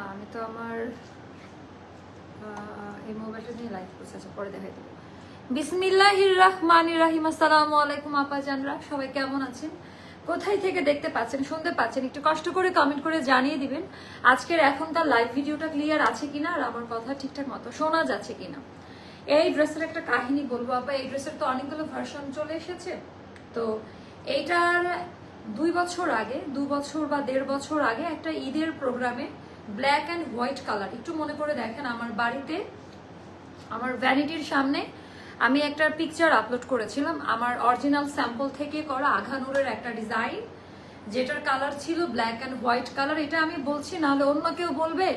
আমি তো আমার এই মোবাইলটা নিয়ে লাইভ করছি, আচ্ছা পরে দেখাই দেবো। বিসমিল্লাহির রহমানির রহিম। আসসালামু আলাইকুম আপা জানরা, সবাই কেমন আছেন, কোথায় থেকে দেখতে পাচ্ছেন শুনতে পাচ্ছেন, একটু কষ্ট করে কমেন্ট করে জানিয়ে দিবেন আজকের এখনকার লাইভ ভিডিওটা ক্লিয়ার আছে কিনা আর আমার কথা ঠিকঠাক মতো শোনা যাচ্ছে কিনা। এই ড্রেসের একটা কাহিনী বলবো আপা। এই ড্রেসের তো অনেকগুলো ভার্সন চলে এসেছে। তো এইটার 2 বছর আগে, 2 বছর বা 1.5 বছর আগে একটা ঈদের প্রোগ্রামে ব্ল্যাক অ্যান্ড হোয়াইট কালার, একটু মনে করে দেখেন, আমার বাড়িতে আমার ভ্যানিটির সামনে আমি একটা পিকচার আপলোড করেছিলাম আমার অরিজিনাল স্যাম্পল থেকে করা আঘানুরের একটা ডিজাইন, যেটার কালার ছিল ব্ল্যাক অ্যান্ড হোয়াইট কালার। এটা আমি বলছি, নাহলে অন্য কেউ বলবে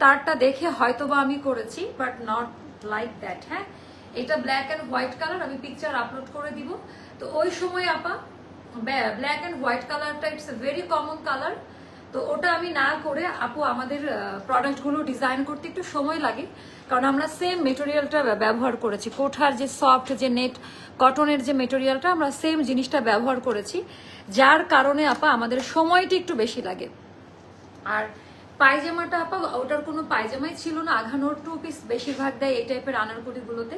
তারটা দেখে হয়তোবা আমি করেছি, বাট নট লাইক দ্যাট। হ্যাঁ, এটা ব্ল্যাক অ্যান্ড হোয়াইট কালার, আমি পিকচার আপলোড করে দিব। তো ওই সময় আপা ব্ল্যাক অ্যান্ড হোয়াইট কালারটা it's a very common colour. তো ওটা আমি না করে আপু আমাদের প্রোডাক্টগুলো ডিজাইন করতে একটু সময় লাগে, কারণ আমরা সেম মেটেরিয়ালটা ব্যবহার করেছি। কোঠার যে সফট যে নেট কটনের যে মেটেরিয়ালটা, আমরা সেম জিনিসটা ব্যবহার করেছি, যার কারণে আপা আমাদের সময়টা একটু বেশি লাগে। আর পায়জামাটা আপা ওটার কোনো পায়জামাই ছিল না, আঘানোর 2 পিস বেশিরভাগ দেয় এই টাইপের আনারকলিগুলোতে।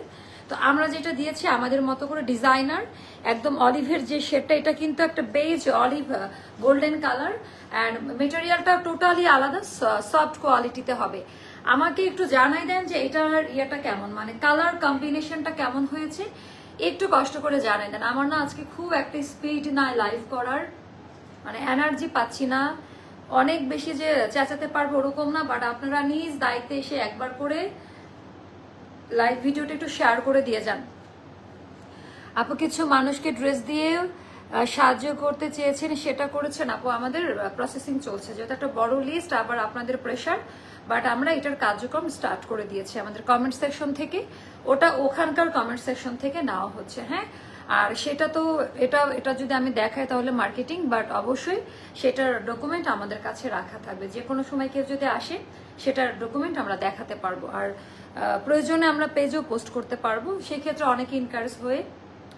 তো আমরা যেটা দিয়েছি আমাদের মতো করে ডিজাইনার, একদম অলিভের যে শেডটা, এটা কিন্তু একটা beige olive golden colour, and মেটেরিয়ালটা টোটালি আলাদা সফট কোয়ালিটিতে হবে। আমাকে একটু জানাই দেন যে এটার ইয়েটা কেমন, মানে কালার কম্বিনেশনটা কেমন হয়েছে, একটু কষ্ট করে জানাই দেন। আমার না আজকে খুব একটা স্পিড নাই লাইভ করার, মানে এনার্জি পাচ্ছি না, অনেক বেশি যে চেঁচাতে পারবো ওরকম না, বাট আপনারা নিজ দায়িত্বে এসে একবার করে লাইভ ভিডিওটা একটু শেয়ার করে দিয়ে যান। আপু কিছু মানুষকে ড্রেস দিয়ে সাহায্য করতে চেয়েছেন, সেটা করেছেন আপু? আমাদের প্রসেসিং চলছে, যেহেতু একটা বড় লিস্ট, আবার আপনাদের প্রেশার, বাট আমরা এটার কার্যক্রম স্টার্ট করে দিয়েছি আমাদের কমেন্ট সেকশন থেকে। ওটা ওখানকার কমেন্ট সেকশন থেকে নেওয়া হচ্ছে। হ্যাঁ, আর সেটা তো এটা যদি আমি দেখাই তাহলে মার্কেটিং, বাট অবশ্যই সেটার ডকুমেন্ট আমাদের কাছে রাখা থাকবে। যে কোনো সময় কেউ যদি আসে সেটার ডকুমেন্ট আমরা দেখাতে পারবো, আর প্রয়োজনে আমরা পেজও পোস্ট করতে পারবো। সেক্ষেত্রে অনেকে এনকারেজ হয়ে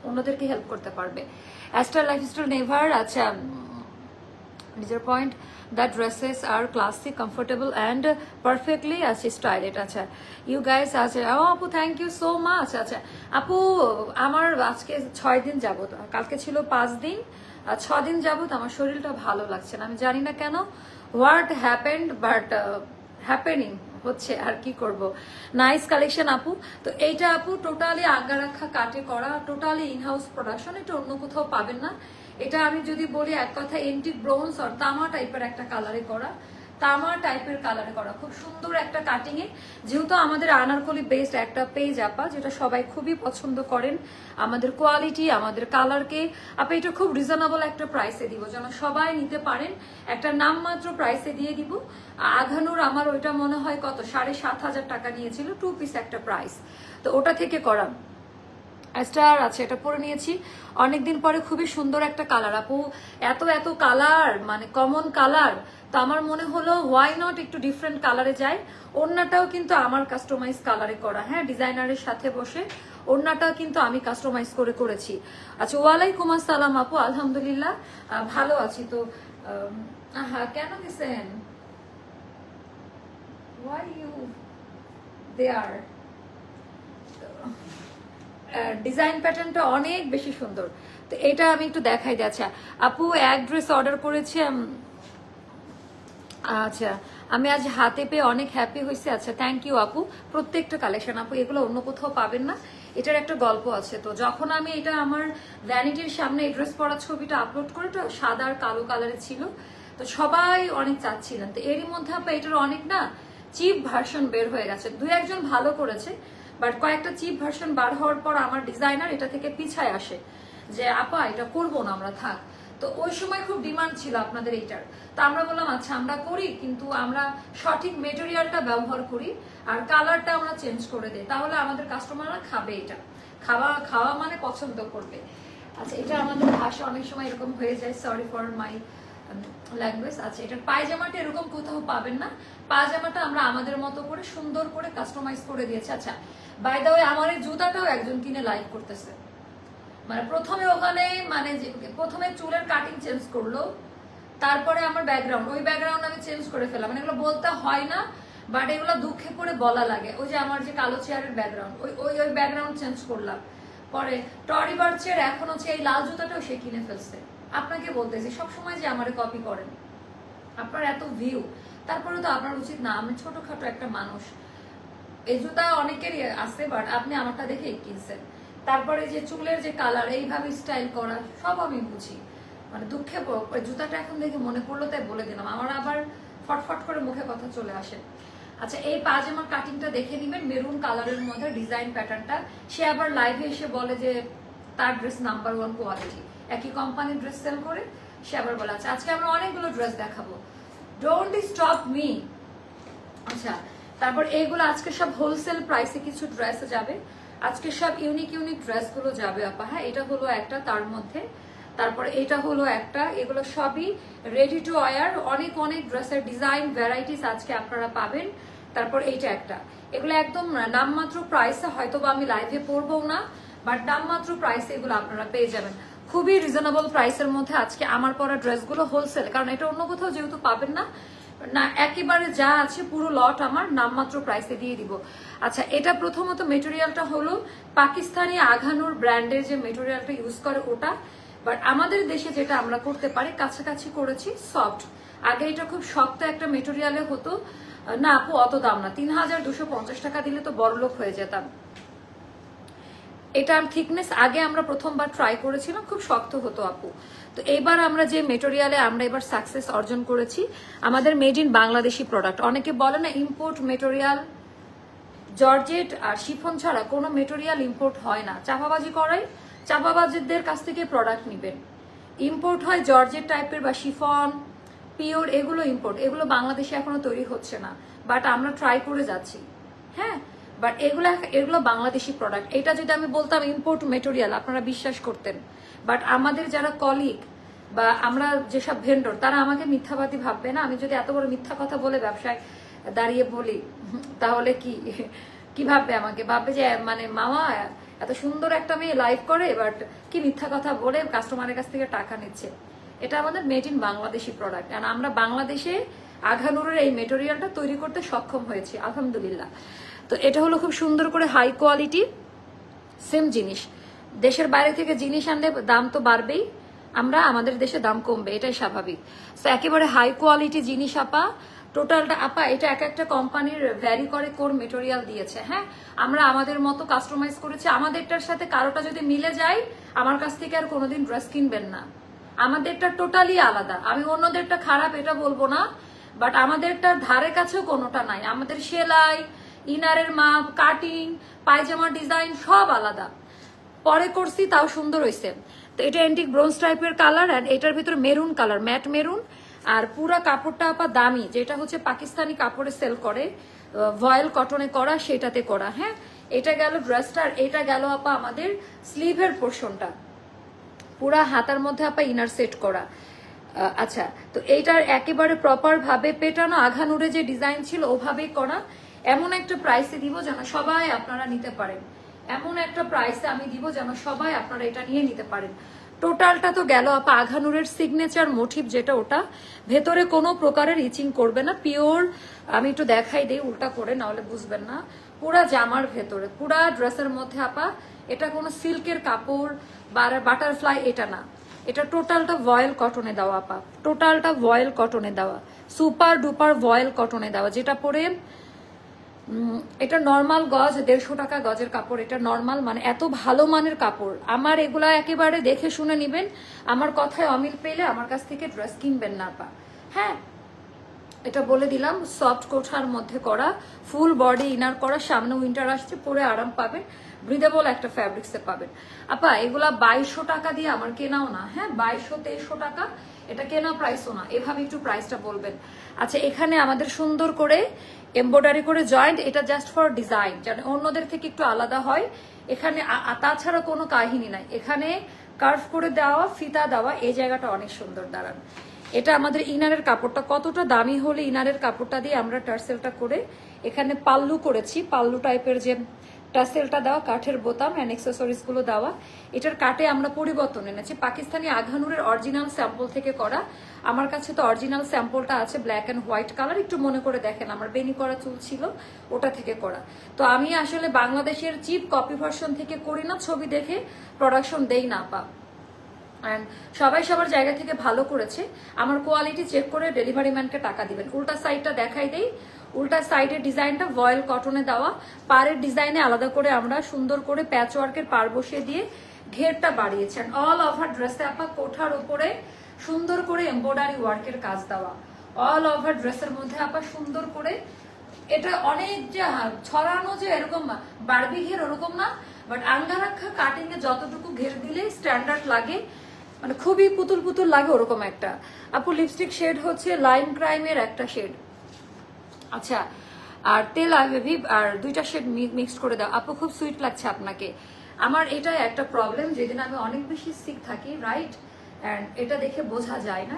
অন্যদেরকে হেল্প করতে পারবে। অ্যাস্টার লাইফস্টাইল নেভার, আচ্ছা নিজের point, the dresses are classic comfortable and perfectly আছে স্টাইলেড। আচ্ছা ইউ গাইস, আচ্ছা ও আপু থ্যাংক ইউ সো মাচ। আচ্ছা আপু আমার আজকে 6 দিন যাবত, কালকে ছিল 5 দিন, 6 দিন যাবত আমার শরীরটা ভালো লাগছে না, আমি জানি না কেন, হোয়াট হ্যাপেন্ড, বাট হ্যাপেনিং হচ্ছে, আর কি করব। নাইস কালেকশন আপু। তো এইটা আপু টোটালি আজ্ঞা রাখা কাটে করা, টোটালি ইনহাউস প্রোডাকশন, এটা অন্য কোথাও পাবেন না। এটা আমি যদি বলি এক কথা, এন্টিক ব্রোঞ্জ আর তামা টাইপের একটা কালারে করা, তামা টাইপের কালারে করা, খুব সুন্দর একটা কাটিং এ। যেহেতু আমাদের আনারকলি বেসড একটা পেজ আপা, যেটা সবাই খুবই পছন্দ করেন, আমাদের কোয়ালিটি আমাদের কালারকে আপা এটা খুব রিজনেবল একটা প্রাইসে দিব, যেন সবাই নিতে পারেন, একটা নামমাত্র প্রাইসে দিয়ে দিব। আঘানুর আমার ওইটা মনে হয় কত 7,500 টাকা নিয়েছিল, 2 পিস একটা প্রাইস, তো ওটা থেকে করা। স্টার আছে, এটা পরে নিয়েছি অনেকদিন পরে, খুবই সুন্দর একটা কালার আপু, এত এত কালার, মানে কমন কালার, তো আমার মনে হলো হোয়াই নট একটু ডিফারেন্ট কালারে যাই। ওড়নাটাও কিন্তু আমার কাস্টমাইজ কালারে করা, হ্যাঁ ডিজাইনারের সাথে বসে ওড়নাটাও কিন্তু আমি কাস্টমাইজ করে করেছি। আচ্ছা ওয়ালাইকুম আসসালাম আপু, আলহামদুলিল্লাহ ভালো আছি। তো হ্যাঁ, কেন গেছেন, why you there? ডিজাইন প্যাটার্নটা অনেক বেশি সুন্দর, তো এটা আমি একটু দেখাই দিই। আচ্ছা আপু এক ড্রেস অর্ডার করেছি, আচ্ছা আমি আজ হাতে পেয়ে অনেক হ্যাপি হয়েছে। আচ্ছা থ্যাংক ইউ আপু, প্রত্যেকটা কালেকশন আপু এগুলো অন্য কোথাও পাবেন না, এটার একটা গল্প আছে। তো যখন আমি এটা আমার ভ্যানিটির সামনে এই ড্রেস পরা ছবিটা আপলোড করে, তো সাদা আর কালো কালারে ছিল, তো সবাই অনেক চাচ্ছিলেন। তো এরই মধ্যে আপা এটার অনেক না চিপ ভার্সন বের হয়ে গেছে, 2-1 জন ভালো করেছে, বাট কয়েকটা চিপ ভার্সন বার হওয়ার পর আমার ডিজাইনার এটা থেকে পিছায় আসে যে আপা এটা করবো না আমরা, থাক। তো ওই সময় খুব ডিমান্ড ছিল আপনাদের এইটার, তো আমরা বললাম আচ্ছা আমরা করি, কিন্তু আমরা সঠিক মেটেরিয়ালটা ব্যবহার করি আর কালারটা আমরা চেঞ্জ করে দিই, তাহলে আমাদের কাস্টমাররা খাবে, এটা খাওয়া মানে পছন্দ করবে। আচ্ছা এটা আমাদের ভাষা অনেক সময় এরকম হয়ে যায়, সরি ফর মাই ল্যাঙ্গুয়েজ। আচ্ছা এটার পায়জামাটা এরকম কোথাও পাবেন না, পায়জামাটা আমরা আমাদের মতো করে সুন্দর করে কাস্টমাইজ করে দিয়েছি। আচ্ছা বাই দ্য ওয়ে আমার এই জুতাটাও একজন কিনে লাইভ করতেছে, মানে প্রথমে ওখানে মানে প্রথমে চুলের কাটিং চেঞ্জ করলো, তারপরে আমার ব্যাকগ্রাউন্ড, ওই ব্যাকগ্রাউন্ড আমি চেঞ্জ করে ফেলাম, মানে এগুলো বলতে হয় না বাট এগুলো দুঃখে করে বলা লাগে। ওই যে আমার যে কালো চেয়ারের ব্যাকগ্রাউন্ড, ওই ব্যাকগ্রাউন্ড চেঞ্জ করলাম। পরে টরি বার্চের এখন হচ্ছে এই লাল জুতাটাও সে কিনে ফেলছে। আপনাকে বলতেছি সবসময় যে আমারে কপি করেন, আপনার এত ভিউ, তারপরে তো আপনার উচিত না, আমি ছোটখাটো একটা মানুষ, এই জুতা অনেকেরই আছে বাট আপনি আমারটা দেখেই কিনছেন। তারপরে যে চুলের যে কালার, এইভাবে স্টাইল করা, সব আমি বুঝি, মানে দুঃখে জুতাটা এখন দেখে মনে পড়লো তাই বলে দিলাম, আমার আবার ফটফট করে মুখে কথা চলে আসে। আচ্ছা, এই পাজামার কাটিংটা দেখে নিবেন, মেরুন কালারের মধ্যে ডিজাইন প্যাটার্নটা। সে আবার লাইভে এসে বলে যে তার ড্রেস নাম্বার 1 কোয়ালিটি, একই কোম্পানির ড্রেস সেল করে সে আবার বলে। আচ্ছা, আজকে আমরা অনেকগুলো ড্রেস দেখাবো, ডোন্ট স্টপ মি। আচ্ছা, তারপর এইগুলো আজকে সব হোলসেল প্রাইসে কিছু ড্রেস যাবে, আজকে সব ইউনিক ড্রেসগুলো যাবে আপা। হ্যাঁ, এটা হলো একটা, তার মধ্যে তারপরে এটা হলো একটা, এগুলো সবই রেডি টু ওয়্যার, অনেক ড্রেসের ডিজাইন ভ্যারাইটিস আজকে আপনারা পাবেন। তারপর এইটা একটা, এগুলো একদম নামমাত্র প্রাইসে, হয়তো বা আমি লাইভে পড়বো না বাট নামমাত্র প্রাইসে এগুলো আপনারা পেয়ে যাবেন, খুবই রিজনেবল প্রাইসের মধ্যে আজকে আমার পরা ড্রেসগুলো হোলসেল, কারণ এটা অন্য কোথাও যেহেতু পাবেন না, না একেবারে যা আছে পুরো লট আমার নামমাত্র প্রাইসে দিয়ে দিব। আচ্ছা, এটা প্রথমত মেটেরিয়ালটা হলো পাকিস্তানি আঘানুর ব্র্যান্ডের যে মেটেরিয়ালটা ইউজ করে ওটা, বাট আমাদের দেশে যেটা আমরা করতে পারি কাছাকাছি করেছি সফট। আগে এটা খুব শক্ত একটা মেটেরিয়ালে হতো না আপু, অত দাম না, 3250 টাকা দিলে তো বড়লোক হয়ে যেতাম। এটার থিকনেস আগে আমরা প্রথমবার ট্রাই করেছিলাম, খুব শক্ত হতো আপু। তো এইবার আমরা যে মেটেরিয়ালে আমরা এবার সাকসেস অর্জন করেছি, আমাদের মেড ইন বাংলাদেশি প্রোডাক্ট। অনেকে বলে না ইম্পোর্ট মেটেরিয়াল, জর্জেট আর শিফন ছাড়া কোনো মেটেরিয়াল ইম্পোর্ট হয় না, চাপাবাজি করাই, চাপাবাজিদের কাছ থেকে প্রোডাক্ট নেবেন। ইম্পোর্ট হয় জর্জেট টাইপের বা শিফন, পিওর, এগুলো ইম্পোর্ট, এগুলো বাংলাদেশে এখনো তৈরি হচ্ছে না, বাট আমরা ট্রাই করে যাচ্ছি। হ্যাঁ, বাট এগুলো বাংলাদেশি প্রোডাক্ট। এটা যদি আমি বলতাম ইম্পোর্ট মেটেরিয়াল আপনারা বিশ্বাস করতেন, বাট আমাদের যারা কলিগ বা আমরা যেসব ভেন্ডর তারা আমাকে মিথ্যাবাদী ভাববে না। আমি যদি এত বড় মিথ্যা কথা বলে ব্যবসায় দাঁড়িয়ে বলি তাহলে কি ভাববে আমাকে, ভাববে যে মানে মামা এত সুন্দর একটা মেয়ে লাইভ করে বাট কি মিথ্যা কথা বলে কাস্টমারের কাছ থেকে টাকা নিচ্ছে। এটা আমাদের মেড ইন বাংলাদেশি প্রোডাক্ট, আর আমরা বাংলাদেশে আঘানুরের এই মেটেরিয়ালটা তৈরি করতে সক্ষম হয়েছি আলহামদুলিল্লাহ। তো এটা হলো খুব সুন্দর করে হাই কোয়ালিটি, সেম জিনিস, দেশের বাইরে থেকে জিনিস আনলে দাম তো বাড়বেই, আমরা আমাদের দেশে দাম কমবে, এটাই স্বাভাবিক। তো একেবারে হাই কোয়ালিটি জিনিস আপা, টোটালটা আপা এটা এক একটা কোম্পানির ভ্যারি করে কোর মেটেরিয়াল দিয়েছে। হ্যাঁ, আমরা আমাদের মতো কাস্টমাইজ করেছি, আমাদেরটার সাথে কারোটা যদি মিলে যায় আমার কাছ থেকে আর কোনোদিন ড্রেস কিনবেন না, আমাদেরটা টোটালি আলাদা। আমি অন্যদেরটা খারাপ এটা বলবো না, বাট আমাদেরটার ধারে কাছেও কোনোটা নাই। আমাদের সেলাই, ইনারের মাপ, কাটিং, পায়জামার ডিজাইন সব আলাদা, পরে করছি তাও সুন্দর হয়েছে। তো এটা এন্টিক ব্রোঞ্জ টাইপের কালার, আর এটার ভিতরে মেরুন কালার, ম্যাট মেরুন, আর পুরা কাপড়টা আপা দামি, যেটা হচ্ছে পাকিস্তানি কাপড়ে সেল করে, ভয়েল কটনে করা, সেটাতে করা। হ্যাঁ, এটা গেল ড্রেসটা, আর এটা গেল আপা আমাদের স্লিভের পোর্শনটা, পুরা হাতার মধ্যে আপা ইনার সেট করা। আচ্ছা, তো এইটার একেবারে প্রপার ভাবে পেটানো আঘানুরে যে ডিজাইন ছিল ওভাবেই করা। এমন একটা প্রাইসে দিব যেন সবাই আপনারা নিতে পারেন, এমন একটা প্রাইসে আমি দিব যেন সবাই আপনারা এটা নিয়ে নিতে পারেন। টোটালটা তো গেল আপা আঘানুরের সিগনেচার মোটিভ যেটা, ওটা ভেতরে কোনো প্রকারের ইচিং করবে না, পিওর। আমি একটু দেখাই দিই উল্টা করে, নাহলে বুঝবেন না। পুরা জামার ভেতরে, পুরা ড্রেসের মধ্যে আপা এটা কোনো সিল্কের কাপড় বা বাটারফ্লাই এটা না, এটা টোটালটা ভয়েল কটনে দেওয়া আপা, টোটালটা ভয়েল কটনে দেওয়া, সুপার ডুপার ভয়েল কটনে দেওয়া। যেটা পরে এটা নর্মাল গজ 150 টাকা গজের কাপড়, এটা নর্মাল, মানে এত ভালো মানের কাপড়। আমার এগুলা একেবারে দেখে শুনে নিবেন, আমার কথায় অমিল পেলে আমার কাছ থেকে ড্রেস কিনবেন না আপা। হ্যাঁ, এটা বলে দিলাম, সফট কোঠার মধ্যে করা, ফুল বডি ইনার করা, সামনে উইন্টার আসছে, পরে আরাম পাবেন, ব্রিদেবল একটা ফ্যাব্রিক্সে পাবেন আপা। এগুলা 2200 টাকা দিয়ে আমার কেনাও না। হ্যাঁ, 2200-2300 টাকা এটা কেনা প্রাইসও না, এভাবে একটু প্রাইসটা বলবেন। আচ্ছা, এখানে আমাদের সুন্দর করে এমব্রয়ডারি করে জয়েন্ট, এটা জাস্ট ফর ডিজাইন, যেন অন্যদের থেকে একটু আলাদা হয়। এখানে তাছাড়া কোনো কাহিনী নাই, এখানে কার্ভ করে দেওয়া, ফিতা দেওয়া, এই জায়গাটা অনেক সুন্দর। দাঁড়ান, এটা আমাদের ইনারের কাপড়টা কতটা দামি হলে ইনারের কাপড়টা দিয়ে আমরা টার্সেলটা করে এখানে পাল্লু করেছি, পাল্লু টাইপের যে টাসেলটা দেওয়া, কাঠের বোতাম অ্যান্ড অ্যাক্সেসরিজ গুলো দেওয়া। এটার কাটে আমরা পরিবর্তন এনেছি, পাকিস্তানি আঘানুরের অরিজিনাল স্যাম্পল থেকে করা। আমার কাছে তো অরিজিনাল স্যাম্পলটা আছে ব্ল্যাক অ্যান্ড হোয়াইট কালার, একটু মনে করে দেখেন আমার বেনি করা চুল ছিল ওটা থেকে করা। তো আমি আসলে বাংলাদেশের চিপ কপি ভার্সন থেকে করি না, ছবি দেখে প্রোডাকশন দেই না পা। অ্যান্ড সবাই সবার জায়গা থেকে ভালো করেছে। আমার কোয়ালিটি চেক করে ডেলিভারি ম্যানকে টাকা দিবেন। উল্টা সাইডটা দেখাই দেই, উল্টা সাইডের ডিজাইনটা ভয়েল কটনে দেওয়া, পাড়ের ডিজাইনে আলাদা করে আমরা সুন্দর করে প্যাচ ওয়ার্কের পাড় বসিয়ে দিয়ে ঘেরটা বাড়িয়েছেন। অল ওভার ড্রেসে আপা কোঠার উপরে সুন্দর করে এমব্রয়ডারি ওয়ার্কের কাজ দেওয়া, অল ওভার ড্রেসের মধ্যে আপা সুন্দর করে। এটা অনেক যে ছড়ানো যে এরকম বারবি ঘের ওরকম না, বাট আঙ্গারাক্ষা কাটিং এ যতটুকু ঘের দিলে স্ট্যান্ডার্ড লাগে, মানে খুবই পুতুল পুতুল লাগে ওরকম একটা। আপু লিপস্টিক শেড হচ্ছে লাইম ক্রাইমের একটা শেড, আচ্ছা, আর তেল বেবি আর দুইটা শেড মিক্সড করে দাও। আপু খুব সুইট লাগছে আপনাকে। আমার এটা একটা প্রবলেম, যেদিন আমি অনেক বেশি সিক থাকি, রাইট, অ্যান্ড এটা দেখে বোঝা যায় না।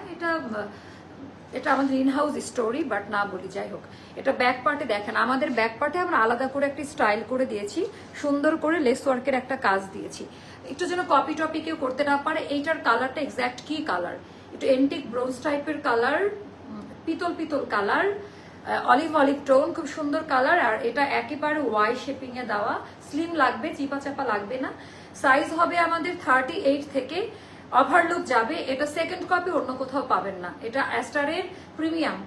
এটা আমাদের ইনহাউস স্টোরি, বাট না বলি, যাই হোক। এটা ব্যাক পার্টে দেখেন, আমাদের ব্যাক পার্টে আমরা আলাদা করে একটা স্টাইল করে দিয়েছি, সুন্দর করে লেস ওয়ার্কের একটা কাজ দিয়েছি, একটু যেন কপি টপি কেউ করতে না পারে। এইটার কালারটা এক্স্যাক্ট কি কালার, একটু এন্টিক ব্রোঞ্জ টাইপের কালার, পিতল পিতল কালার, অলিভ অলিভ টোন, খুব সুন্দর কালার। আর এটা একেবারে ওয়াই শেপিং এ দেওয়া, স্লিম লাগবে, চিপা চাপা লাগবে না। সাইজ হবে আমাদের 38 থেকে ওভারলুক যাবে। এটা সেকেন্ড কপি অন্য কোথাও পাবেন না, এটা অ্যাস্টারের প্রিমিয়াম।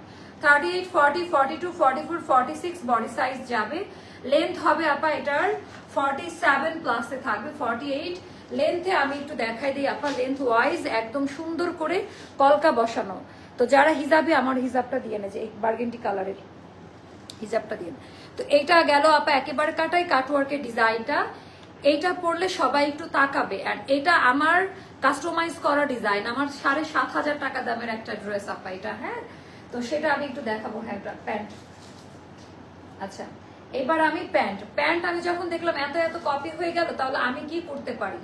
38, 40, 42, 44, 46 বডি সাইজ যাবে। লেন্থ হবে আপা এটার 47 প্লাসে থাকবে, 48 লেন্থে। আমি একটু দেখাই দিই আপা, লেন্থ ওয়াইজ একদম সুন্দর করে কলকা বসানো। তো যারা হিজাবে, আমার হিজাবটা দিয়ে নেছে, এই বার্গেন্ডি কালারের হিজাবটা দিয়ে। তো এইটা গেল আপা একেবারে কাটাই কাটওয়ার্কের ডিজাইনটা। এইটা পরলে সবাই একটু তাকাবে। আর এটা আমার কাস্টমাইজ করা ডিজাইন, আমার 7,500 টাকা দামের একটা ড্রেস আপা এটা, হ্যাঁ। তো সেটা আমি একটু দেখাবো। হ্যাঁ, প্যান্ট, আচ্ছা এবার আমি প্যান্ট আমি যখন দেখলাম এত এত কপি হয়ে গেল, তাহলে আমি কি করতে পারি,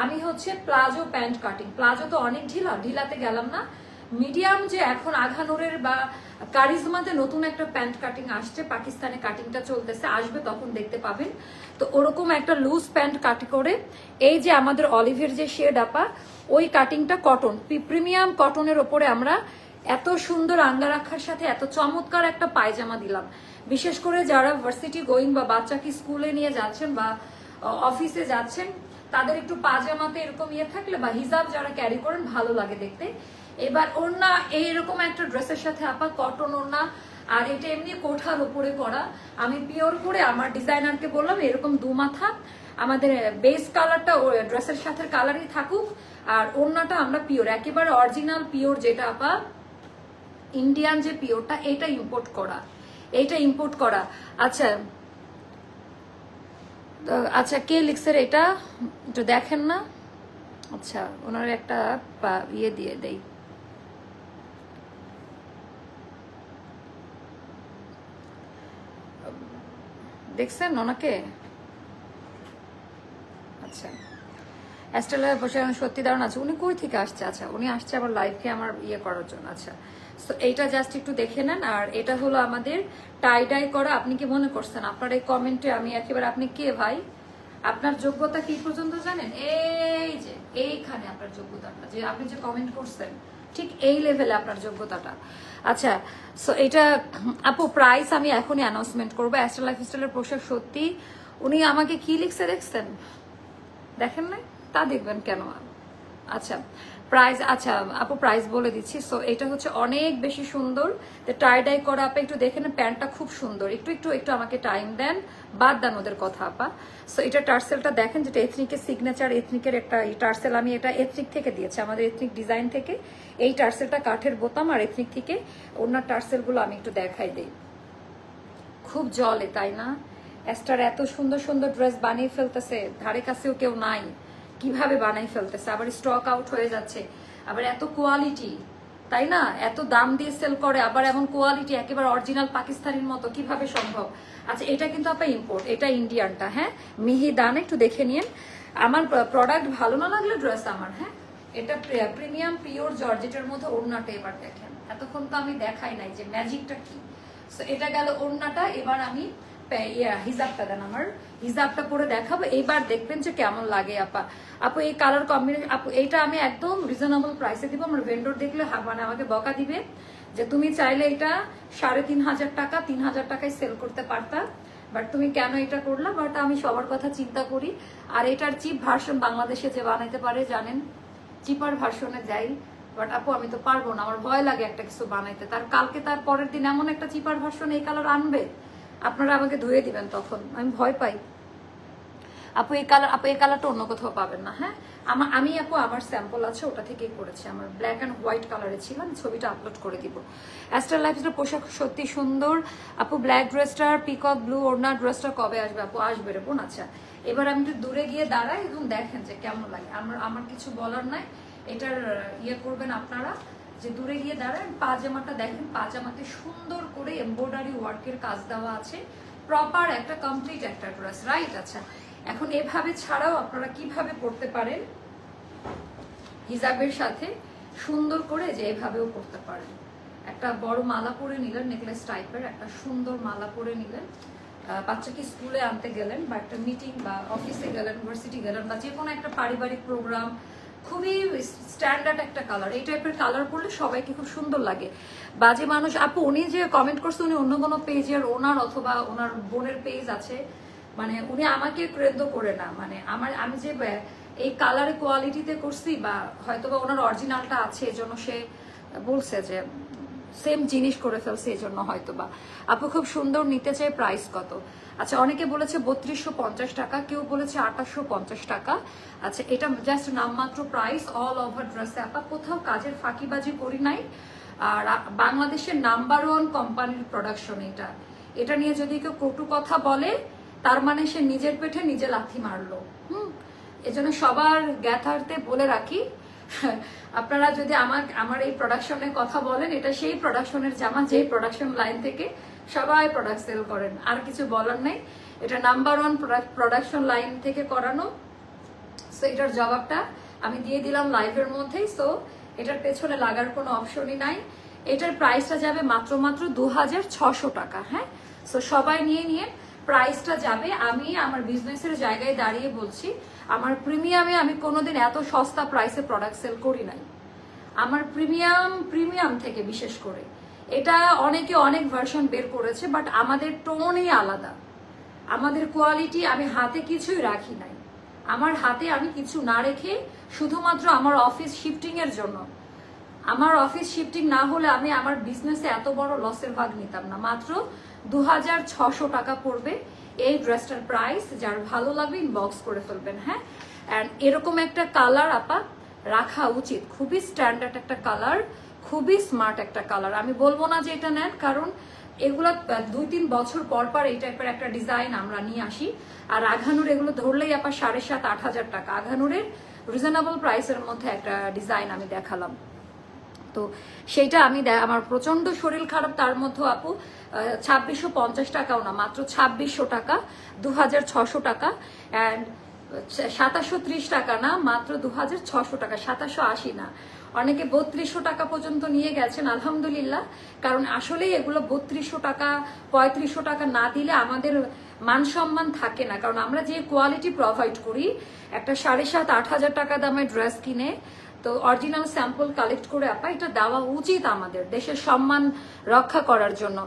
আমি হচ্ছে প্লাজো প্যান্ট কাটিং। প্লাজো তো অনেক ঢিলাতে গেলাম না, মিডিয়াম যে এখন আঘানুরের বা কারিজমাতে নতুন একটা প্যান্ট কাটিং আসছে, পাকিস্তানে কাটিংটা চলতেছে, আসবে তখন দেখতে পাবেন। তো ওরকম একটা লুজ প্যান্ট কাটি করে, এই যে আমাদের অলিভের যে শেড আপা, ওই কাটিংটা কটন, প্রিমিয়াম কটনের ওপরে আমরা এত সুন্দর আঙ্গারাখার সাথে এত চমৎকার একটা পায়জামা দিলাম। বিশেষ করে যারা ভার্সিটি গোয়িং বা বাচ্চাকে স্কুলে নিয়ে যাচ্ছেন বা অফিসে যাচ্ছেন, তাদের একটু পাজামাতে এরকম ইয়ে থাকলে বা হিজাব যারা ক্যারি করেন, ভালো লাগে দেখতে। এবার ওড়না এইরকম একটা ড্রেসের সাথে আপা কটন ওড়না, আর এটা এমনি কোঠার উপরে করা। আমি পিওর করে আমার ডিজাইনারকে বললাম এরকম দুমাথা আমাদের বেস কালারটা ড্রেসের সাথে কালারই থাকুক, আর ওড়নাটা আমরা পিওর, একেবারে অরিজিনাল পিওর, যেটা আপা ইন্ডিয়ান যে পিওরটা, এটা ইম্পোর্ট করা, এইটা ইম্পোর্ট করা। আচ্ছা আচ্ছা, কে লিখছে এটা একটু দেখেন না? আচ্ছা, ওনার একটা ইয়ে দিয়ে দেই। দেখছেন ওনাকে? আচ্ছা, অ্যাস্ট্রেলিয়া বসে সত্যি দারুণ আছে। উনি কই থেকে আসছে? আচ্ছা, উনি আসছে আবার লাইভকে আমার ইয়ে করার জন্য। আচ্ছা, তো এইটা জাস্ট একটু দেখে নেন। আর এটা হলো আমাদের টাই ডাই করা। আপনি কি মনে করছেন আপনার এই কমেন্টে আমি একেবারে, আপনি কে ভাই, আপনার যোগ্যতা কি পর্যন্ত জানেন? এই যে এইখানে আপনার যোগ্যতাটা, যে আপনি যে কমেন্ট করছেন, ঠিক এই লেভেলে আপনার যোগ্যতাটা। আচ্ছা, সো এটা আপু প্রাইস আমি এখনই অ্যানাউন্সমেন্ট করবো। অ্যাস্ট্রা লাইফস্টাইলের পোশাক সত্যি, উনি আমাকে কি লিখছে দেখছেন? দেখেন না? তা দেখবেন কেন? আচ্ছা প্রাইস, আচ্ছা আপু প্রাইস বলে দিচ্ছি। সো এটা হচ্ছে অনেক বেশি সুন্দর, টাই ডাই করা আপা, একটু দেখেন প্যান্টটা খুব সুন্দর। একটু আমাকে টাইম দেন, বাদ দেন ওদের কথা আপা। সো এটা টার্সেলটা দেখেন, যেটা এথনিকের সিগনেচার, এথনিকের একটা টার্সেল, আমি এটা এথনিক থেকে দিয়েছি, আমাদের এথনিক ডিজাইন থেকে। এই টার্সেলটা কাঠের বোতাম, আর এথনিক থেকে ওনার টার্সেলগুলো আমি একটু দেখাই দিই। খুব জলে, তাই না? অ্যাস্টার এত সুন্দর সুন্দর ড্রেস বানিয়ে ফেলতেছে, ধারে কাছেও কেউ নাই, কিভাবে বানাই ফেলতেছে, আবার স্টক আউট হয়ে যাচ্ছে, আবার এত কোয়ালিটি, তাই না? এত দাম দিয়ে সেল করে, আবার এমন কোয়ালিটি একেবারে অরিজিনাল পাকিস্তানির মতো, কিভাবে সম্ভব? আচ্ছা, এটা কিন্তু আপনার ইম্পোর্ট, এটা ইন্ডিয়ানটা, হ্যাঁ, মিহি দান, একটু দেখে নিন। আমার প্রোডাক্ট ভালো না লাগলে ড্রেস আমার, হ্যাঁ, এটা প্রিমিয়াম পিওর জর্জেটের মধ্যে ওড়নাটা এবার দেখেন। এতক্ষণ তো আমি দেখাই নাই যে ম্যাজিকটা কি। সো এটা গেল ওড়নাটা। এবার আমি হিজাবটা দেন, আমার হিজাবটা পরে দেখাবো, এইবার দেখবেন যে কেমন লাগে আপা। আপু এই কালার কম্বিনেশন, আপু এইটা আমি একদম রিজনেবল প্রাইসে দিব। আমার ভেন্ডর দেখলে মানে আমাকে বকা দিবে যে তুমি চাইলে এটা 3,500 টাকা 3,000 টাকায় সেল করতে পারতা, বাট তুমি কেন এটা করলা। বাট আমি সবার কথা চিন্তা করি। আর এটার চিপ ভার্সন বাংলাদেশে যে বানাইতে পারে জানেন, চিপার ভার্সনে যাই, বাট আপু আমি তো পারবো না, আমার ভয় লাগে একটা কিছু বানাইতে। তার কালকে তার পরের দিন এমন একটা চিপার ভার্সন এই কালার আনবে, আপনারা আমাকে ধুয়ে দিবেন, তখন আমি ভয় পাই। আপু এই কালারটা অন্য কোথাও পাবেন না। হ্যাঁ, আমি আপু আমার স্যাম্পল আছে, ওটা থেকেই করেছি। আমার ব্ল্যাক অ্যান্ড হোয়াইট কালারে ছিল, আমি ছবিটা আপলোড করে দিব। অ্যাস্টার লাইফস্টাইল পোশাক সত্যি সুন্দর আপু। ব্ল্যাক ড্রেসটার পিকক ব্লু ওড়নার ড্রেসটা কবে আসবে আপু? আসবে রে বোন। আচ্ছা, এবার আমি একটু দূরে গিয়ে দাঁড়াই এবং দেখেন যে কেমন লাগে। আমার কিছু বলার নাই, এটার করবেন আপনারা, যে দূরে গিয়ে দাঁড়ান। পাজামাটা দেখেন, পাজামাতে সুন্দর করে এমব্রয়ডারি ওয়ার্কের কাজ দেওয়া আছে, প্রপার একটা কমপ্লিট একটা ড্রেস, রাইট? আচ্ছা, এখন এভাবে ছাড়াও আপনারা কিভাবে পড়তে পারেন হিজাবের সাথে সুন্দর করে, যে এভাবেও পড়তে পারেন। একটা বড় মালা পরে নিলেন, নেকলেস টাইপের একটা সুন্দর মালা পরে নিলেন, বাচ্চাকে স্কুলে আনতে গেলেন বা একটা মিটিং বা অফিসে গেলেন, ইউনিভার্সিটি গেলেন, বা যে কোনো একটা পারিবারিক প্রোগ্রাম, খুবই স্ট্যান্ডার্ড একটা কালার। এই টাইপের কালার পরলে সবাইকে খুব সুন্দর লাগে। বাজে মানুষ আপু, উনি যে কমেন্ট করছে উনি অন্য কোনো পেজের ওনার অথবা ওনার বোনের পেজ আছে, মানে উনি আমাকে ক্রেদ্য করে না, মানে আমি যে এই কালার কোয়ালিটিতে করছি বা হয়তো বা ওনার অরিজিনালটা আছে, এজন্য সে বলছে যে সেম জিনিস করে ফেলছে, এই জন্য হয়তো বা। আপু খুব সুন্দর, নিতে চাই, প্রাইস কত? আচ্ছা, অনেকে বলেছে 3250 টাকা, কেউ বলেছে 2850 টাকা। আচ্ছা, এটা জাস্ট নামমাত্র প্রাইস, অল ওভার ড্রেসে আপা, কোথাও কাজের ফাঁকিবাজি করি নাই। আর বাংলাদেশের নাম্বার 1 কোম্পানির প্রোডাকশন এটা নিয়ে যদি কেউ কটু কথা বলে, তার মানে সে নিজের পেটে নিজে লাথি মারলো। এজন্য সবার জ্ঞাতার্থে বলে রাখি, আপনারা যদি আমার এই প্রোডাকশনের কথা বলেন, এটা সেই প্রোডাকশনের জামা যেই প্রোডাকশন লাইন থেকে সবাই প্রোডাক্ট সেল করেন, আর কিছু বলার নেই। এটা নাম্বার 1 প্রোডাকশন লাইন থেকে করানো। সো এটার জবাবটা আমি দিয়ে দিলাম লাইভের মধ্যেই। সো এটার পেছনে লাগার কোনো অপশনই নাই। এটার প্রাইসটা যাবে মাত্র 2600 টাকা। হ্যাঁ, সো সবাই নিয়ে প্রাইসটা যাবে। আমি আমার বিজনেসের জায়গায় দাঁড়িয়ে বলছি, আমার প্রিমিয়ামে আমি কোনোদিন এত সস্তা প্রাইসে প্রোডাক্ট সেল করি নাই। আমার প্রিমিয়াম থেকে বিশেষ করে এটা অনেকে অনেক ভার্সন বের করেছে, বাট আমাদের টোনই আলাদা, আমাদের কোয়ালিটি। আমি হাতে কিছুই রাখি নাই, আমার হাতে আমি কিছু না রেখে শুধুমাত্র আমার অফিস শিফটিং এর জন্য। আমার অফিস শিফটিং না হলে আমি আমার বিজনেসে এত বড় লসের ভাগ নিতাম না। মাত্র 2600 টাকা পড়বে এই ড্রেসটার প্রাইস। যার ভালো লাগবে ইনবক্স করে ফেলবেন। হ্যাঁ, অ্যান্ড এরকম একটা কালার আপা রাখা উচিত, খুবই স্ট্যান্ডার্ড একটা কালার, খুবই স্মার্ট একটা কালার। আমি বলবো না যে এটা নেন, কারণ এগুলো 2-3 বছর পর এই টাইপের একটা ডিজাইন আমরা নিয়ে আসি। আর আঘানুর এগুলো ধরলেই আপা 7,500-8,000 টাকা। আঘানুরের রিজনেবল প্রাইসের মধ্যে একটা ডিজাইন আমি দেখালাম, তো সেইটা আমি আমার প্রচন্ড শরীর খারাপ, তার মধ্যে আপু 2650 টাকাও না, মাত্র 2600 টাকা, 2600 টাকা। অ্যান্ড 2730 টাকা না, মাত্র 2600 টাকা, 2780 না। অনেকে 3200 টাকা পর্যন্ত নিয়ে গেছেন, আলহামদুলিল্লাহ। কারণ আসলে এগুলো 3200 টাকা 3500 টাকা না দিলে আমাদের মান সম্মান থাকে না। কারণ আমরা যে কোয়ালিটি প্রোভাইড করি, একটা 7,500-8,000 টাকা দামের ড্রেস কিনে তো অরিজিনাল স্যাম্পল কালেক্ট করে আপা এটা দেওয়া উচিত আমাদের দেশের সম্মান রক্ষা করার জন্য।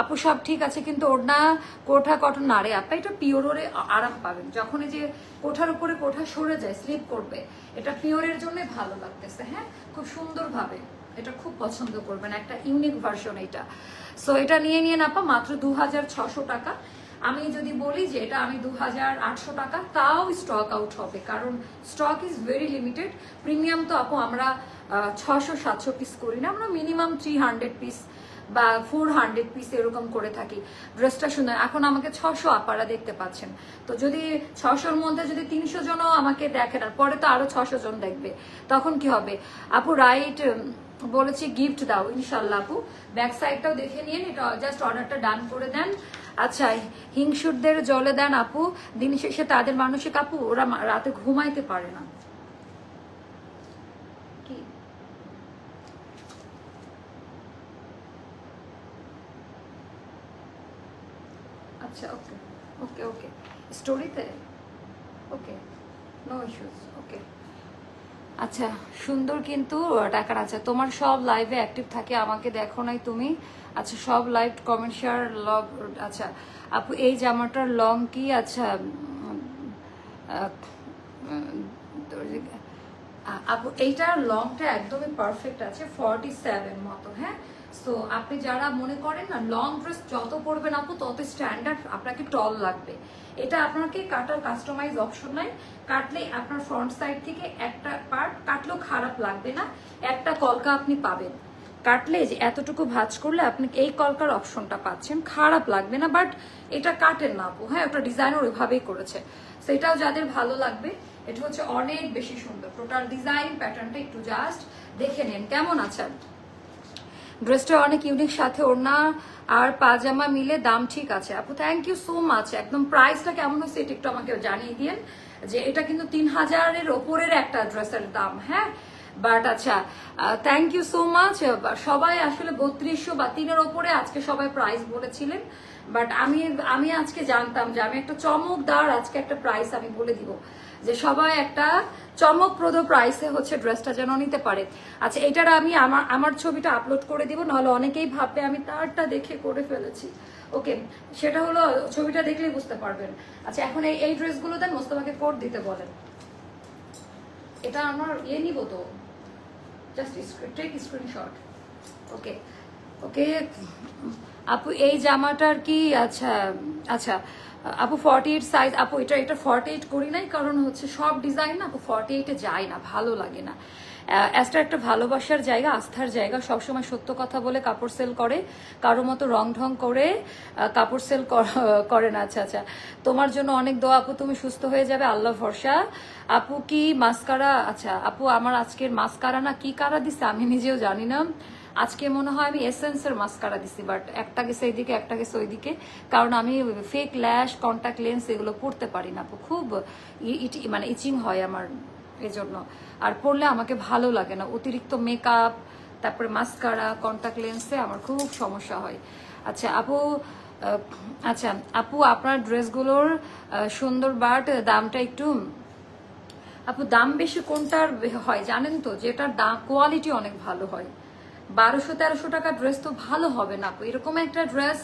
আপু সব ঠিক আছে, কিন্তু ওড়না কোঠা কটন না রে আপা, এটা পিওরে আরাম পাবেন। যখন এই যে কোঠার উপরে কোঠা সরে যায়, স্লিপ করবে, এটা পিওরের জন্য ভালো লাগতেছে। হ্যাঁ, খুব সুন্দরভাবে এটা খুব পছন্দ করবেন, একটা ইউনিক ভার্সন এটা। সো এটা নিয়ে না আপা, মাত্র 2600 টাকা। আমি যদি বলি যে এটা আমি 2800 টাকা, তাও স্টক আউট হবে, কারণ stock is very limited. Premium তো আপু আমরা 600-700 পিস করি না, আমরা মিনিমাম 300 পিস বা 400 পিস এরকম করে থাকি। ড্রেসটা সুন্দর। এখন আমাকে 600 আপারা দেখতে পাচ্ছেন, তো যদি 600-র মধ্যে যদি 300 জনও আমাকে দেখেন, আর পরে তো আরো 600 জন দেখবে, তখন কি হবে আপু? রাইট বলেছি, গিফট দাও ইনশাল্লাহ আপু। ব্যাক সাইডটাও দেখে নিন, এটা জাস্ট অর্ডারটা ডান করে দেন। আচ্ছা, হিংসুটদের জলে দেন আপু, দিন শেষে তাদের মানসিক আপু, ওরা রাতে ঘুমাইতে পারে না। কি আচ্ছা ওকে ওকে ওকে, স্টোরিতে ওকে, নো ইস্যুস, ওকে। আচ্ছা সুন্দর কিন্তু টাকার। আচ্ছা তোমার সব লাইভে অ্যাক্টিভ থাকে, আমাকে দেখো নাই তুমি? আচ্ছা সব লাইভ কমেন্ট শেয়ার লগ। আচ্ছা আপু এই জামাটার লং কি? আচ্ছা আপু এইটার লংটা একদমই পারফেক্ট আছে, 47 মতো। হ্যাঁ, সো আপনি যারা মনে করেন না লং ড্রেস যত পরবেন আপু তত স্ট্যান্ডার্ড আপনাকে টল লাগবে, এটা আপনাকে কাটার কাস্টমাইজ অপশন নাই। কাটলে আপনার ফ্রন্ট সাইড থেকে একটা পার্ট কাটলেও খারাপ লাগবে না, একটা কলকা আপনি পাবেন। কাটলে যে এতটুকু ভাঁজ করলে আপনি এই কলকার অপশনটা পাচ্ছেন, খারাপ লাগবে না। বাট এটা কাটেন না আপু, হ্যাঁ ওটা ডিজাইনার ওইভাবেই করেছে, সেটাও যাদের ভালো লাগবে। এটা হচ্ছে অনেক বেশি সুন্দর, টোটাল ডিজাইন প্যাটার্নটা একটু জাস্ট দেখে নেন কেমন আছে। ড্রেসটা অনেক ইউনিক, সাথে ওড়না আর পাজামা মিলে দাম ঠিক আছে আপু, থ্যাংক ইউ সো মাচ। একদম প্রাইসটা কেমন হচ্ছে এটা একটু আমাকে জানিয়ে দিন, যে এটা কিন্তু 3000-এর ওপরের একটা ড্রেসের দাম। হ্যাঁ বাট আচ্ছা থ্যাংক ইউ সো মাচ। সবাই আসলে 3200 বা 3-এর ওপরে আজকে সবাই প্রাইস বলেছিলেন, বাট আমি আজকে জানতাম যে আমি একটা চমকদার আজকে একটা প্রাইস আমি বলে দিব, যে সবাই একটা চমকপ্রদ প্রাইসে হচ্ছে ড্রেসটা যেন নিতে পারে। আচ্ছা এটার আমি আমার ছবিটা আপলোড করে দিব, নাহলে অনেকেই ভাববে আমি তারটা দেখে করে ফেলেছি। ওকে, সেটা হলো ছবিটা দেখলেই বুঝতে পারবেন। আচ্ছা এখন এই ড্রেসগুলো দেন, মোস্তফাকে কোড দিতে বলেন। এটা আমার নিব তো, জাস্ট টেক স্ক্রিনশট। ওকে ওকে আপু এই জামাটার কি? আচ্ছা আচ্ছা আপু 48 সাইজ আপু, এটা 48 করি নাই, কারণ হচ্ছে সব ডিজাইন না আপু 48-এ যায় না, ভালো লাগে না। অ্যাস্টা একটা ভালোবাসার জায়গা, আস্থার জায়গা, সবসময় সত্য কথা বলে কাপড় সেল করে, কারো মতো রং ঢং করে কাপড় সেল করে না। আচ্ছা আচ্ছা তোমার জন্য অনেক দোয়া আপু, তুমি সুস্থ হয়ে যাবে, আল্লাহ ভরসা। আপু কি মাস্কারা? আচ্ছা আপু আমার আজকের মাস্কারা না কি কারা দিছে আমি নিজেও জানি না, আজকে মনে হয় আমি এসেন্সের মাস্কারা দিছি, বাট একটা গেছে এইদিকে একটা গেছে ওইদিকে, কারণ আমি ফেক ল্যাশ কন্ট্যাক্ট লেন্স এগুলো পরতে পারি না, খুব মানে ইচিং হয় আমার এজন্য, আর পরলে আমাকে ভালো লাগে না। অতিরিক্ত মেকআপ, তারপরে মাস্কারা, কন্ট্যাক্ট লেন্সে আমার খুব সমস্যা হয়। আচ্ছা আপু আচ্ছা আপু আপনার ড্রেসগুলোর সুন্দর, বাট দামটা একটু আপু দাম বেশি কোনটার হয় জানেন তো, যেটার দাম কোয়ালিটি অনেক ভালো হয়। 1200-1300 টাকা ড্রেস তো ভালো হবে না আপু, এরকম একটা ড্রেস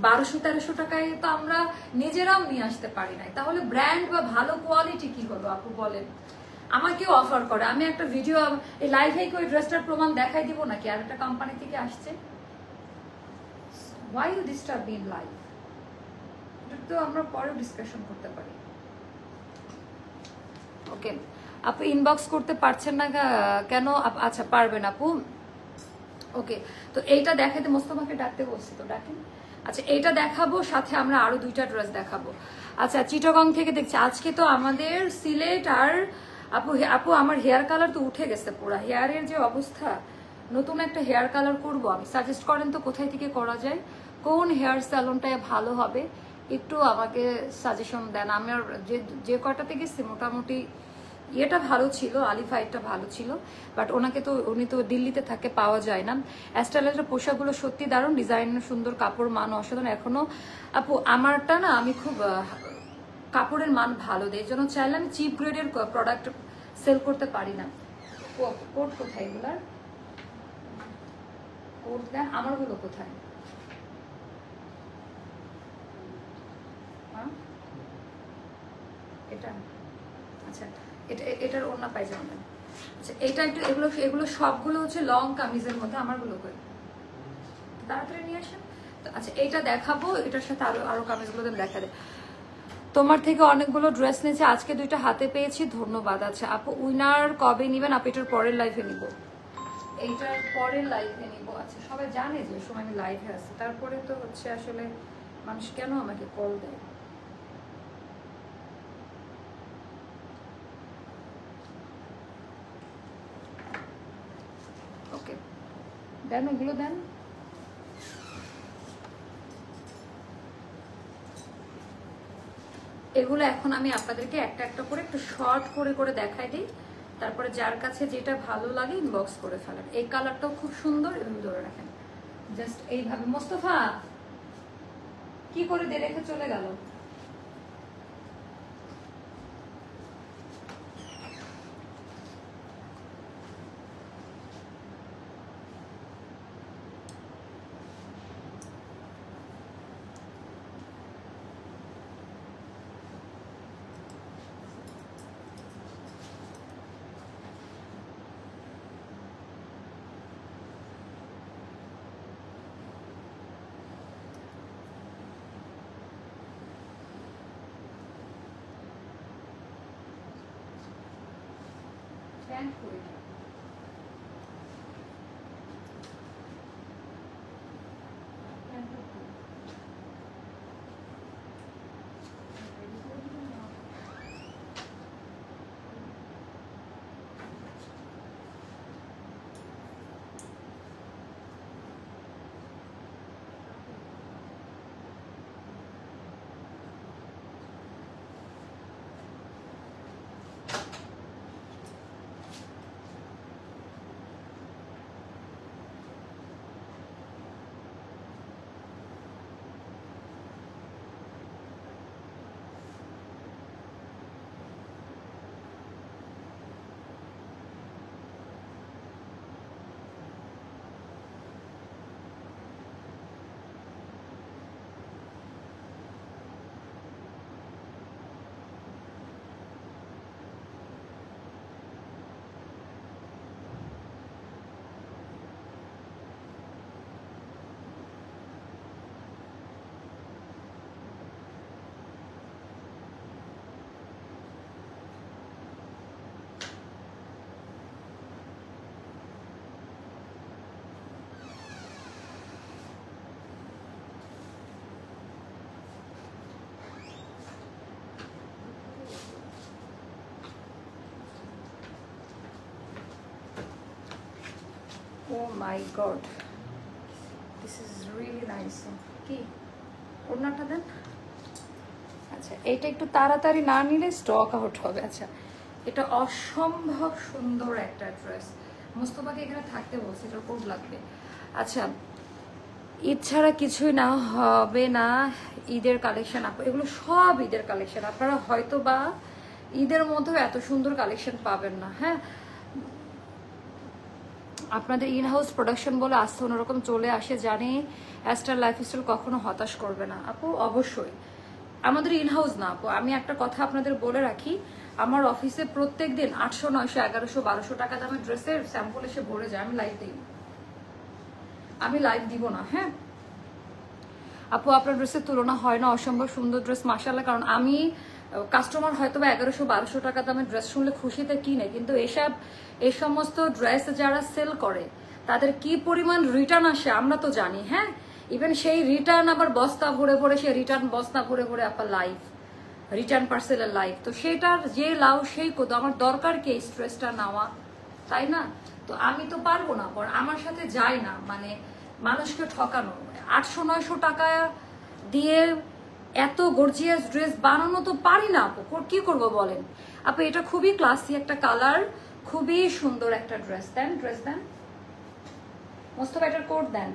1200-1300 টাকায় তো আমরা নিজেরাও নিয়ে আসতে পারি না, তাহলে ব্র্যান্ড বা ভালো কোয়ালিটি কি হলো আপু বলেন? আমাকেও অফার করে, আমি একটা ভিডিও এই লাইভে ওই ড্রেসটার প্রমাণ দেখাই দিব নাকি, আর একটা কোম্পানি থেকে আসছে। Why you disturb me in live? এটা তো আমরা পরেও ডিসকাশন করতে পারি। ওকে আপু ইনবক্স করতে পারছেন না কেন? আচ্ছা পারবেন আপু। ওকে তো এইটা দেখাতে মোস্তফাকে ডাকতে বলছি তো ডাকেন। আচ্ছা এইটা দেখাবো, সাথে আমরা আরো 2টা ড্রেস দেখাবো। আচ্ছা চিটাগং থেকে দেখছি আজকে তো আমাদের সিলেট। আর আপু আমার হেয়ার কালার তো উঠে গেছে পুরো, হেয়ারের যে অবস্থা, নতুন একটা হেয়ার কালার করব আমি, সাজেস্ট করেন তো কোথায় থেকে করা যায়, কোন হেয়ার স্যালনটায় ভালো হবে একটু আমাকে সাজেশন দেন। আমার যে কয়টাতে গেছি মোটামুটি এটা ভালো ছিল, আলিফাইটটা ভালো ছিল, বাট উনি তো দিল্লিতে থাকে, পাওয়া যায় না। অ্যাস্ট্রালের পোশাকগুলো সত্যি দারুণ, ডিজাইন সুন্দর, কাপড় মান অসাধারণ। এখনো আপু আমারটা না আমি খুব কাপড়ের মান ভালো দেয়, এই জন্য চাইলে আমি চিপ গ্রেডের প্রোডাক্ট সেল করতে পারি না। কোট কোথায় এগুলার? কোট দেন, আমারগুলো কোথায়? এটা আচ্ছা এটার ওড়না পায়জামা। আচ্ছা এটা একটু এগুলো সবগুলো হচ্ছে লং কামিজের মধ্যে, আমারগুলো কই তাড়াতাড়ি নিয়ে আসেন। আচ্ছা এইটা দেখাবো, এটার সাথে আরো কামিজগুলো দেখা দেয়। তোমার থেকে অনেকগুলো ড্রেস নিয়েছি, আজকে 2টা হাতে পেয়েছি, ধন্যবাদ। আচ্ছা আপু উইনার কবে নিবেন? আপু এটার পরের লাইভে নিব, এইটার পরের লাইভে নিব। আচ্ছা সবাই জানে যে সময় আমি লাইভে আছি, তারপরে তো হচ্ছে আসলে মানুষ কেন আমাকে কল দেয়। ওকে দেন, ওগুলো দেন। এগুলো এখন আমি আপনাদেরকে একটা একটা করে একটু শর্ট করে দেখাই দিই, তারপরে যার কাছে যেটা ভালো লাগে ইনবক্স করে ফেলেন। এই কালারটাও খুব সুন্দর, এভাবে ধরে রাখেন জাস্ট এইভাবে। মোস্তফা কি কি করে দিয়ে রেখে চলে গেল? প্যান্ট করে Oh my god, this is really nice. কি ওড়নাটা দেন। আচ্ছা এটা একটু তাড়াতাড়ি না নিলে স্টক আউট হবে। আচ্ছা এটা অসম্ভব সুন্দর একটা ড্রেস, মোস্তফাকে এখানে থাকতে বলছে, এটা খুব লাগবে। আচ্ছা ঈদ ছাড়া কিছুই না হবে না, ঈদের কালেকশন এগুলো সব ঈদের কালেকশন। আপনারা হয়তো বা ঈদের মধ্যেও এত সুন্দর কালেকশন পাবেন না। হ্যাঁ আপনাদের ইন হাউস প্রোডাকশন বলে আস্থা অন্যরকম চলে আসে, জানি অ্যাস্টার লাইফস্টাইল কখনো হতাশ করবে না আপু। অবশ্যই আমাদের ইন হাউস না আপু, আমি একটা কথা আপনাদের বলে রাখি, আমার অফিসে প্রত্যেক দিন 800, 900, 1100, 1200 টাকা দামের ড্রেসের স্যাম্পল এসে ভরে যায়। আমি লাইভ দিই, আমি লাইভ দিব না। হ্যাঁ আপু আপনার ড্রেসের তুলনা হয় না, অসম্ভব সুন্দর ড্রেস মাশাআল্লাহ। কারণ আমি কাস্টমার হয়তো বা 1100, 1200 টাকা দামের ড্রেস শুনলে খুশিতে কিনে, কিন্তু এই সমস্ত ড্রেস যারা সেল করে তাদের কি পরিমাণ রিটার্ন আসে আমরা তো জানি। হ্যাঁ ইভেন সেই রিটার্ন আবার বস্তা ভরে ভরে, সেই রিটার্ন বস্তা ভরে ভরে আপনার লাইফ রিটার্ন পার্সেলের লাইফ, তো সেটার যে লাভ সেই কত, আমার দরকার কি এই স্ট্রেসটা নেওয়া, তাই না? তো আমি তো পারবো না, আমার সাথে যায় না মানে মানুষকে ঠকানো। 800, 900 টাকা দিয়ে এত গর্জিয়াস ড্রেস বানানো তো পারি না আপু, কি করব বলেন আপু। এটা খুবই ক্লাসি একটা কালার, খুবই সুন্দর একটা ড্রেস দেন, ড্রেস দেন মোস্তফা, এটার কোট দেন।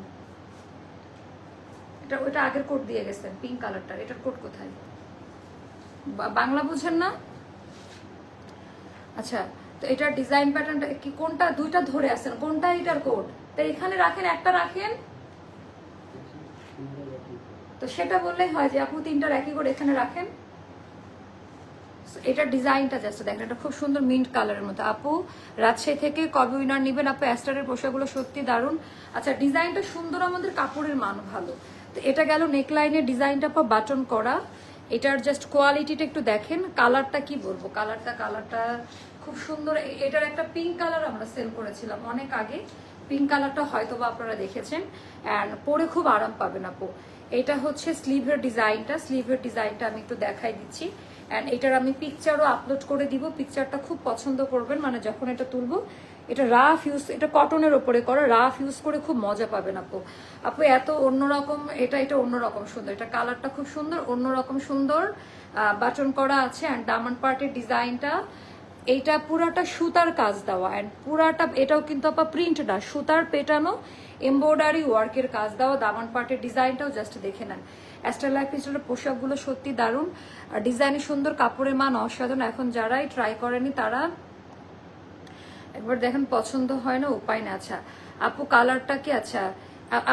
এটা ওইটা আগের কোট দিয়ে গেছেন পিঙ্ক কালারটার, এটার কোট কোথায়? বাংলা বুঝেন না? আচ্ছা তো এটার ডিজাইন প্যাটার্নটা কি, কোনটা? দুইটা ধরে আছেন, কোনটা এটার কোট? তো এখানে রাখেন, একটা রাখেন, তো সেটা বললেই হয় যে আপু তিনটার একই করে এখানে রাখেন। এটার ডিজাইনটা জাস্ট দেখেন, এটা খুব সুন্দর মিন্ট কালারের মধ্যে। আপু রাজশাহী থেকে কবে উইনার নেবেন? আপু অ্যাস্টারের পোশাকগুলো সত্যি দারুণ। আচ্ছা ডিজাইনটা সুন্দর, আমাদের কাপড়ের মান ভালো। তো এটা গেল নেকলাইনের ডিজাইনটা পর বাটন করা, এটার জাস্ট কোয়ালিটিটা একটু দেখেন। কালারটা কি বলবো, কালারটা খুব সুন্দর। এটার একটা পিঙ্ক কালার আমরা সেল করেছিলাম অনেক আগে, পিঙ্ক কালারটা হয়তো বা আপনারা দেখেছেন, অ্যান্ড পরে খুব আরাম পাবেন আপু। এটা হচ্ছে স্লিভের ডিজাইনটা আমি একটু দেখাই দিচ্ছি, অ্যান্ড এটার আমি পিকচারও আপলোড করে দিব। পিকচারটা খুব পছন্দ করবেন, মানে যখন এটা তুলবো। এটা রাফ ইউজ, এটা কটনের ওপরে করা, রাফ ইউজ করে খুব মজা পাবেন আপু। আপু এত অন্যরকম, এটা অন্যরকম সুন্দর, এটা কালারটা খুব সুন্দর, অন্যরকম সুন্দর বাটন করা আছে। অ্যান্ড দামান পার্টের ডিজাইনটা এইটা পুরাটা সুতার কাজ দেওয়া, অ্যান্ড পুরাটা এটাও কিন্তু আপা প্রিন্ট না, সুতার পেটানো এমব্রয়ডারি ওয়ার্কের কাজ দেওয়া। দামান পার্টের ডিজাইনটাও জাস্ট দেখে নেন। অ্যাস্টার লাইফ স্টাইলের পোশাকগুলো সত্যি দারুণ, ডিজাইন সুন্দর, কাপড়ের মান অসাধারণ। এখন যারাই ট্রাই করেনি তারা একবার দেখেন, পছন্দ হয় না উপায় না। আচ্ছা আপু কালারটা কি? আচ্ছা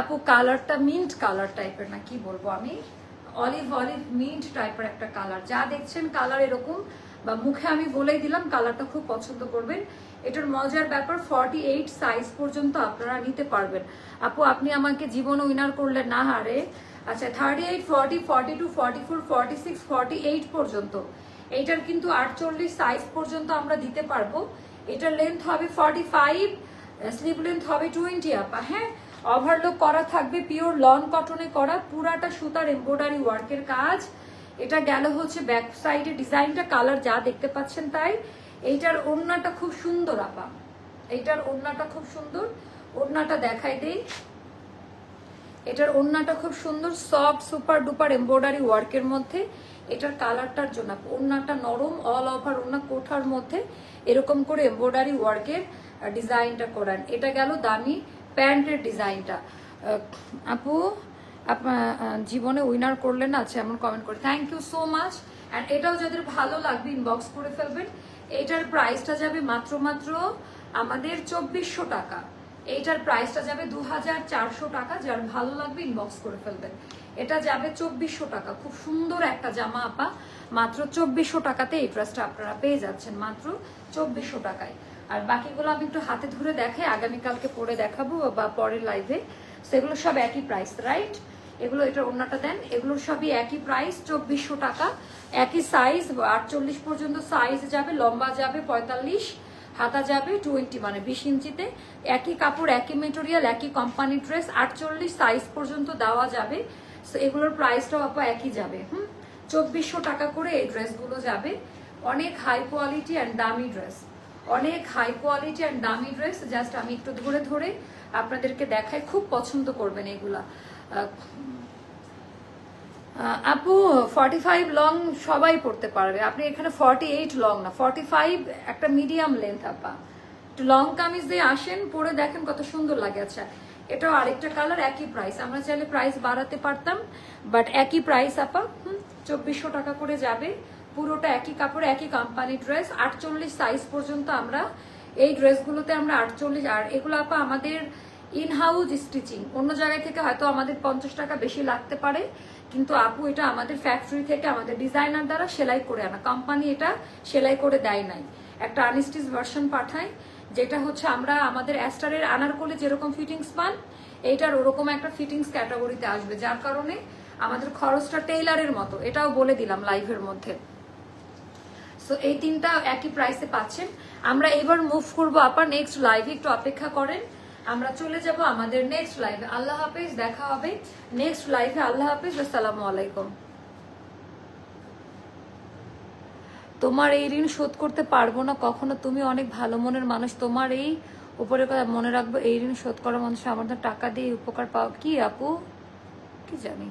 আপু কালারটা মিন্ট কালার টাইপের, না কি বলবো আমি, অলিভ মিন্ট টাইপের একটা কালার। যা দেখছেন কালার এরকম, বা মুখে আমি বলেই দিলাম কালারটা খুব পছন্দ করবেন। এটার মজার ব্যাপার 48 সাইজ পর্যন্ত আপনারা নিতে পারবেন। আপু আপনি আমাকে জীবনে উইনার করলেন না হারে। আচ্ছা 38, 40, 42, 44, 46, 48 পর্যন্ত, এইটার কিন্তু 48 সাইজ পর্যন্ত আমরা দিতে পারবো। এটার লেন্থ হবে 45, স্লিভ লেন্থ হবে 20 আপা। হ্যাঁ, ওভারলোক করা থাকবে, পিওর লন কটনে করা, পুরাটা সুতার এমব্রয়ডারি ওয়ার্কের কাজ। এটা গেল হচ্ছে ব্যাক সাইডে ডিজাইনটা, কালার যা দেখতে পাচ্ছেন তাই। এইটার ওড়নাটা খুব সুন্দর আপা, এইটার ওড়নাটা খুব সুন্দর, ওড়নাটা দেখাই দেই। এটার ওড়নাটা খুব সুন্দর, সফট সুপার ডুপার এমব্রয়ডারি ওয়ার্কের মধ্যে। এটার কালারটার জন্য ওড়নাটা নরম, অল ওভার ওড়না কোঠার মধ্যে এরকম করে এমব্রয়ডারি ওয়ার্কের ডিজাইনটা করান। এটা গেল দামি প্যান্টের ডিজাইনটা। আপু আপনার জীবনে উইনার করলেন, আছে এমন কমেন্ট করে, thank you so much. And এটাও যাদের ভালো লাগবে ইনবক্স করে ফেলবেন। এইটার প্রাইসটা যাবে মাত্র আমাদের 2400 টাকা। এইটার প্রাইসটা যাবে 2400 টাকা। যার ভালো লাগবে ইনবক্স করে ফেলবেন। এটা যাবে 2400 টাকা। খুব সুন্দর একটা জামা আপা, মাত্র 2400 টাকাতে এই ড্রেসটা আপনারা পেয়ে যাচ্ছেন, মাত্র 2400 টাকায়। আর বাকিগুলো আমি একটু হাতে ধরে দেখাই, আগামীকালকে পরে দেখাবো বা পরের লাইভে। সেগুলো সব একই প্রাইস, রাইট? এগুলো এটার ওড়নাটা দেন, এগুলো সবই একই প্রাইস, 2400 টাকা। একই সাইজ, 48 পর্যন্ত সাইজ যাবে, লম্বা যাবে 45, হাতা যাবে 20 মানে 20 ইঞ্চিতে। একই কাপড়, একই মেটেরিয়াল, একই কোম্পানি ড্রেস, 48 সাইজ পর্যন্ত দেওয়া যাবে। এগুলোর প্রাইসটাও আপা একই যাবে। 2400 টাকা করে এই ড্রেসগুলো যাবে। অনেক হাই কোয়ালিটি অ্যান্ড দামি ড্রেস, অনেক হাই কোয়ালিটি অ্যান্ড দামি ড্রেস। জাস্ট আমি একটু ধরে ধরে আপনাদেরকে দেখাই, খুব পছন্দ করবেন এগুলা। আপু 45 লং সবাই পড়তে পারবে, আপনি এখানে 48 লং না, 45 একটা মিডিয়াম লেন্থ আপা। একটু লং কামিজ দিয়ে আসেন, পরে দেখেন কত সুন্দর লাগে। আচ্ছা এটাও আরেকটা কালার, একই প্রাইস। আমরা চাইলে প্রাইস বাড়াতে পারতাম, বাট একই প্রাইস আপা। 2400 টাকা করে যাবে। পুরোটা একই কাপড়, একই কোম্পানি ড্রেস, 48 সাইজ পর্যন্ত আমরা এই ড্রেসগুলোতে আমরা 48। আর এগুলো আপা আমাদের ইন হাউস স্টিচিং, অন্য জায়গায় থেকে হয়তো আমাদের 50 টাকা বেশি লাগতে পারে, কিন্তু আপু এটা আমাদের ফ্যাক্টরি থেকে আমাদের ডিজাইনার দ্বারা সেলাই করে আনা, কোম্পানি এটা সেলাই করে দেয় নাই। একটা আনস্টিচ ভার্সন পাঠায়, যেটা হচ্ছে আমরা আমাদের অ্যাস্টারের আনারকলি যেরকম ফিটিংস পান, এইটার ওরকম একটা ফিটিংস ক্যাটাগরিতে আসবে, যার কারণে আমাদের খরচটা টেইলারের মতো, এটাও বলে দিলাম লাইভের মধ্যে। সো এই তিনটা একই প্রাইসে পাচ্ছেন। আমরা এবার মুভ করবো আপা নেক্সট লাইভে, একটু অপেক্ষা করেন। আমরা চলে যাব আমাদের নেক্সট লাইভে। আল্লাহ হাফেজ, দেখা হবে নেক্সট লাইভে। আল্লাহ হাফেজ, আসসালামু আলাইকুম। তোমার এই ঋণ শোধ করতে পারবো না কখনো, তুমি অনেক ভালো মনের মানুষ, তোমার এই উপরের কথা মনে রাখবো। এই ঋণ শোধ করা মানুষ আমাদের টাকা দিয়ে উপকার পাও কি আপু, কি জানি।